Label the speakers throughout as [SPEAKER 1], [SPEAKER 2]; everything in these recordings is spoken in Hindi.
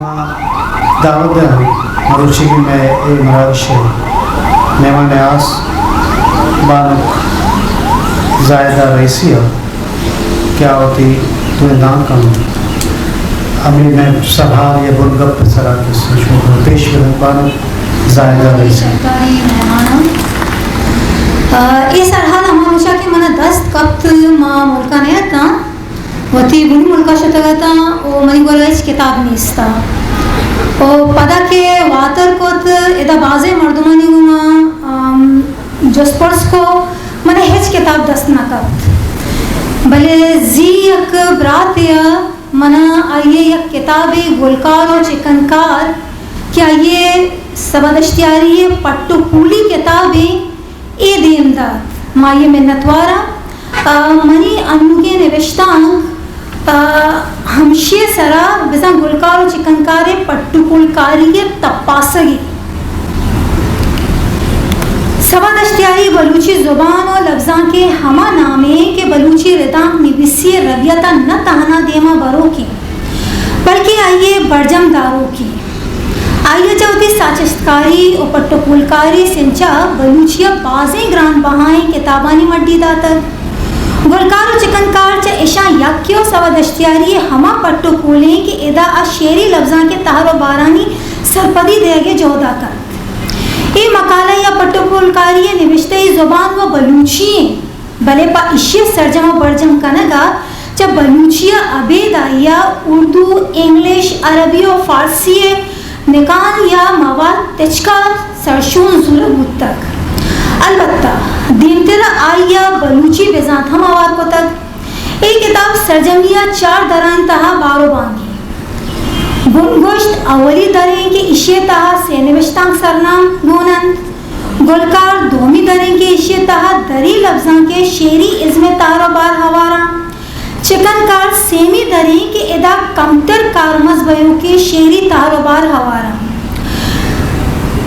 [SPEAKER 1] दावत मरुची की मैं मराश मेहमान न्यास बानुक जायदा रईसिया क्या होती तुम्हें दान करूँ अभी मैं सभार या बुनगप सरा के सोचूं पेश करूँ बानुक जायदा रईसिया
[SPEAKER 2] इस अरहाल हमानुषा के मना दस्त कप्त माँ मुल्का नहीं आता वती बुनी मुल्का शतगता ओ मनी बोला इस किताब में इसता ओ पता के वातर कोत इधर बाज़े मर्दमानी गुना जस्पर्स को मने हेच किताब दस्त ना कप्त भले जी एक ब्रात या मना आये एक किताबी गुलकार और चिकनकार क्या ये सबदश्तियारी है पट्टू पूली किताबी ए देमदात माये मिन्नतवारा मनी अनुगे निविष्टांग हमशे सरा बिजा गुलकार और चिकनकारे पट्टू कुलकारी के तपासगी सबदश्तियारी बलूची जुबान और लफ्ज़ां के हमा नामे के बलूची रिदांग निबिसी रबियता न तहना देमा बरो की बल्कि आइए बरजम दारों की आइए चौथी साचिस्तकारी और पट्टुकुलकारी सिंचा बलूचिया बाज़े ग्रान बहाएं किताबानी मड्डी दातर गुलकार और चिकनकार च इशा यक्यो सवदश्तियारी हमा पट्टुकुले के इदा आ शेरी लफ्ज़ां के तहरो बारानी सरपदी देगे जोदा कर ये मकाला या पट्टुकुलकारी निविश्ते जुबान व बलूची भले पा इश्य सरजम बरजम कनगा जब बलूचिया अबेदाइया उर्दू इंग्लिश अरबी और फारसी निकान या मवाद तिचका सरशून जुलम तक अलबत्ता दीमतेरा आया बलूची बेजात हम आवार को तक एक किताब सरजमिया चार दरान तहा बारो बांगी बुनगोश्त अवली दरें के इशे तहा से निविष्टांग सरनाम गोनंद गुलकार दोमी दरें के इशे तहा दरी लफ्ज़ां के शेरी इज़्मे तारो बार हवारा चिकनकार सेमी दरी के इदा कमतर कारमज भयो के शेरी तारोबार हवारा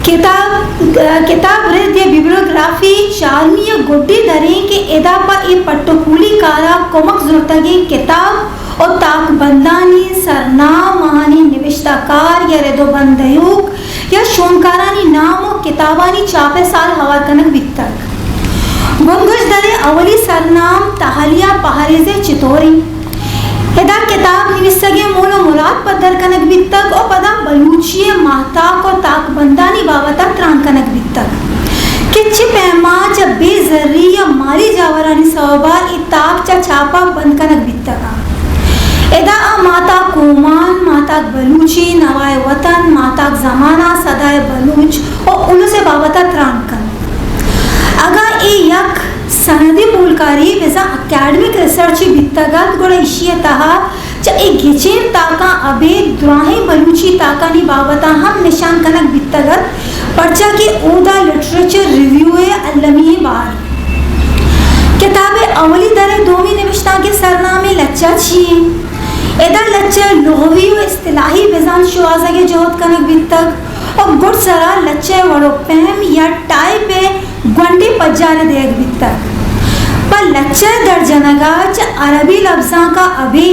[SPEAKER 2] किताब रिद्य बिब्लियोग्राफी चारमिया गुड्डी दरी के इदा पर ए पट्टुकुली कारा कोमक जुर्तगी किताब और ताक बंदानी सरनाम महानी निविष्टाकार या रेदो बंदयूक या शोनकारानी नाम और किताबानी चापे साल हवा कनक बितक बुनगुश दरे अवली सरनाम तहलिया पहारेजे चितोरी हिदा किताब निविसगे मोलो मुराद पदर कनक बितक और पदा बलूचिये महताक और ताक बंदानी बावता त्रान कनक बितक किच्छि पैमा जब बेजर्री या मारी जावरानी सवाबार इताक चा छापा बंद कनक बितका एदा आ माता कोमान माता बलूची नवाए वतन माता जमाना सदाए बलूच और उन से बावता त्रान कन अगर ए यक सनदी मूलकारी विजा अकेडमिक रिसर्च बितगत गुण इशिय तहा च ए गिचेन ताका अबे द्राही बलूची ताका नि बाबता हम निशान कनक बितगत पर्चा के ओदा लिटरेचर रिव्यू है अल्लमी बार किताबे अवली दरे दोमी निविष्टा के सरनामे लच्चा छी एदा लच्चा लोहवी व इस्तिलाही बिजान शुआजा के जोहत कनक बितक और गुड़ सरा लच्चे वड़ो पहम या टाई पे ग्वंडे पज्जारे देख बितक पर लच्चे दर्जनगा च अरबी लफ्ज़ां का अबे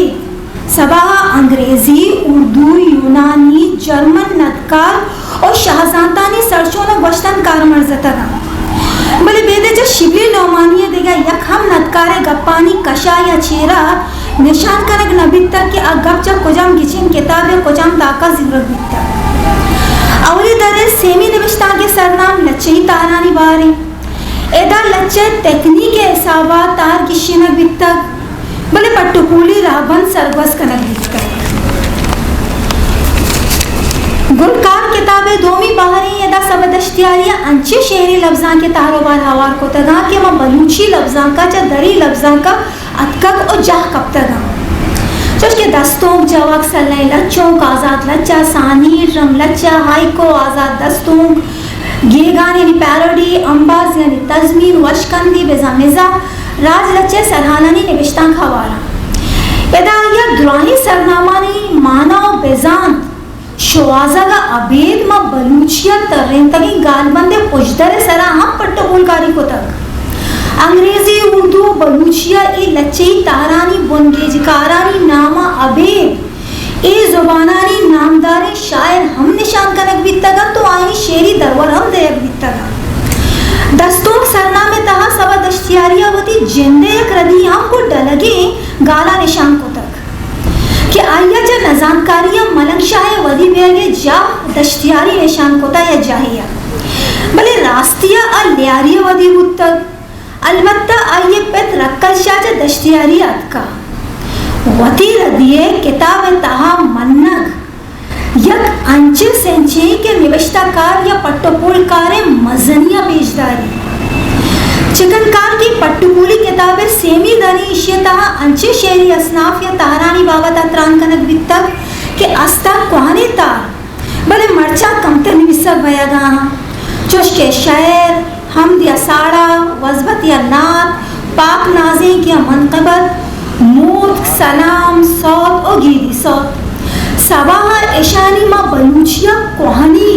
[SPEAKER 2] सबा अंग्रेजी उर्दू यूनानी जर्मन नदकार और शाहजांतानी सरचों न बश्तन कारमर्जतगा भले बेदे जो शिबली लोमानिया देगा यक हम नदकारे गप्पानी कशा या चेरा निशान कनक नबी तक के अगब च कुजाम गिचिन किताब या कुजाम ताका जिक्र बितक अवली दरे सेमी निविष्टा के सरनाम लच्चे तारानी बारे एदा लच्चे तकनीक के हिसाबा तार की शिनक बितक भले पट्टुकुली राबन सरगस कनक बितक गुलकार किताबे दोमी बाहरी एदा सबदश्तियारिया अंचे शहरी लफ्ज़ां के तारोबार हवार को तगा के मां बलूची लफ्ज़ां का च दरी लफ्ज़ां का अतकक और जाह कब तगा के दस्तों जवाक सल्ले लच्चों आज़ाद लच्चा सानी रम लच्चा हाइको आज़ाद दस्तों गेगान यानी पैरोडी अंबाज यानी तज़मीन वशकंदी बेजामिज़ा राज लच्चे सरहानानी निविष्टां खवारा एदा या दुराही सरनामानी माना और बेजान शुआज़ागा अबेद मा बलूचिया तर्रें तकी गालबंदे पुजदरे सरा हम पट्टुकुलकारी को तक अंग्रेजी उर्दू बलूचिया ए लच्चे तारानी बुनगेजकारानी नामा अबेद ए जुबानानी नामदारे जिंदे रदी हमको डलगे गाला निशान को तक कि आया जा नजानकारिया मलंग शाह वदी बेगे जा दश्तियारी निशान कोता या जाहिया भले रास्तिया और लियारिया वदी उत्तर अलबत्ता आइए पेत रक्कल शाह जा दश्तियारी अतका वती रदिये किताब तहा मन्नग यक अंचे सेंचे के निविष्टाकार या पट्टोपुलकारे मजनिया पेशदारी चिकनकार की पट्टुपुली किताबें सेमी दनी इशियता अंचे शेरी असनाफ या तारानी बाबा त्रान कनक बितक के अस्ता कुहाने तार भले मर्चा कमते निविसक भयागा चुश के शायर हम दिया साड़ा वजबत या नात पाक नाज़े किया मनकबत मूत सलाम सौत और गीदी सौत सवाह ईशानी माँ बलूचिया कोहानी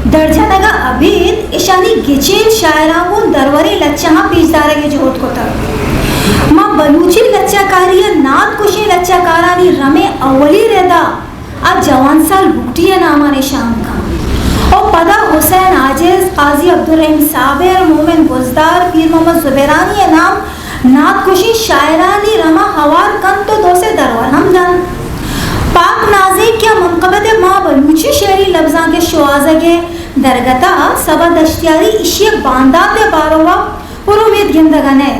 [SPEAKER 2] दर्जनगा अबीद ईशानी गिचेल शायरा को दरवरे लच्चा पेशदारे के जोत को तक माँ बलूची लच्चाकारिया नात कुशे लच्चाकारानी रमे अवली रेदा आज जवान साल भुगटिया नामा निशान का और पदा हुसैन आजिज काजी अब्दुर्रहीम साबिर मोमिन गुजदार पीर मोहम्मद जुबैरानी नाम नात कुशी शायरानी रमा हवार कन तो दो से दरवर हम जान पाक नाज़े क्या मनकबत माँ बलूची शेरी लफ्ज़ा के शुआज़गे दरगता सबा दश्तियारी इशिय बांदाते बारोवा पुरुमीद गिंदगने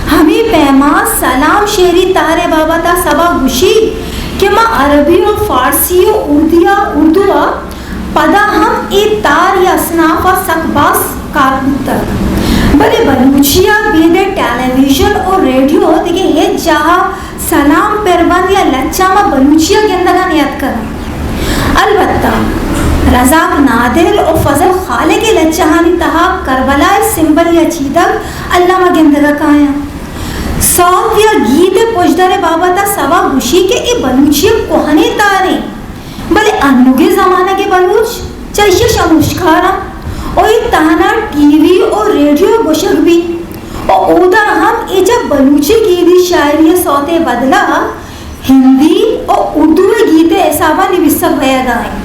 [SPEAKER 2] हमें पैमा सलाम शेरी तारे बाबा ता सबा गुशी कि माँ अरबी और फारसी और उर्दुआ पदा हम ए तार या असनाफा सकबास कारपुतर बड़े बलूचिया बेदे टेलीविजन और रेडियो देखिए ये जहाँ सलाम परबंद या लच्चा में बलूचिया के अंदर का नियत करा अलबत्ता रज़ाक नादिर और फजल खाले के लच्चाहानी तहा करबला सिंबल या चीदक अल्लाह में गिंदगा काया सौत या गीत पुजदरे बाबा ता सवा गुशी के ए बलूचिया कोहने तारे भले अनुगे ज़माने के बलूच चाहिए शमुश्खारा और ये ताना टीवी और रेडियो गुशक भी और उधर हम ये जब बलूची गीदी शायरी सौते बदला हिंदी और उर्दू गीते ऐसा निविसक भया गाए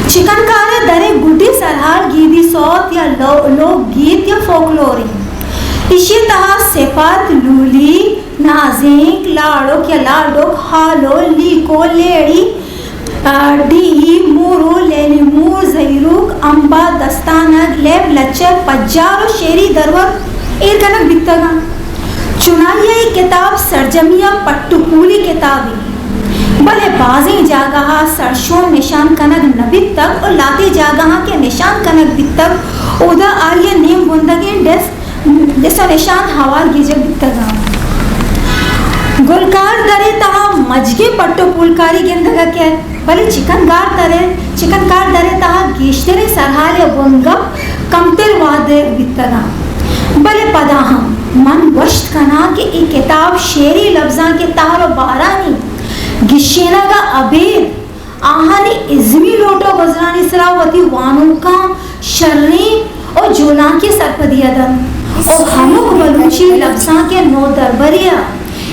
[SPEAKER 2] चिकनकारे दरे गुड्डी सरहार गीदी सौत या लोक गीत या फोकलोरी इसी तरह सिफत लूली नाजिक लाड़ोक या लाड़ोक हालो लीको लेड़ी डी मूरो लेलिमूर जहीरुक अम्बा दस्तानक लेब लच्चर पज्जार और शेरी दरवर एक कनक बिकतगा चुनाइया ये किताब सरजमिया पट्टुपूली किताबी भले बाजी जागहा सरशों निशान कनक नबित तक और लाते जागहा के निशान कनक बित तक उदा आर्य नेम बुंदगे जैसा निशान हवार गिजक बिकतगा गुलकार दरे तहा मजगे पट्टुपुलकारी गिंदगा क्या भले चिकनकार दरे तहा गेश्तरे सरहाल या बुंगप कमतर वादे बितगा भले पदा हम मन वश्त कना कि एक किताब शेरी लफ्जा के तार बारानी गिशेना का अबेद आहानी इज़मी लोटो गुजरानी सरावती वानों का शर्री और जोला के सरपदियादन और हमुक बलूची लफ्जा के नो दरबरिया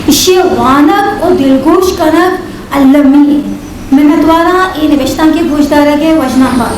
[SPEAKER 2] इशे वानक और दिलगोश कनक अल्लमी मेहनतवारा ये निविष्टा के गोशदारा के वजना पा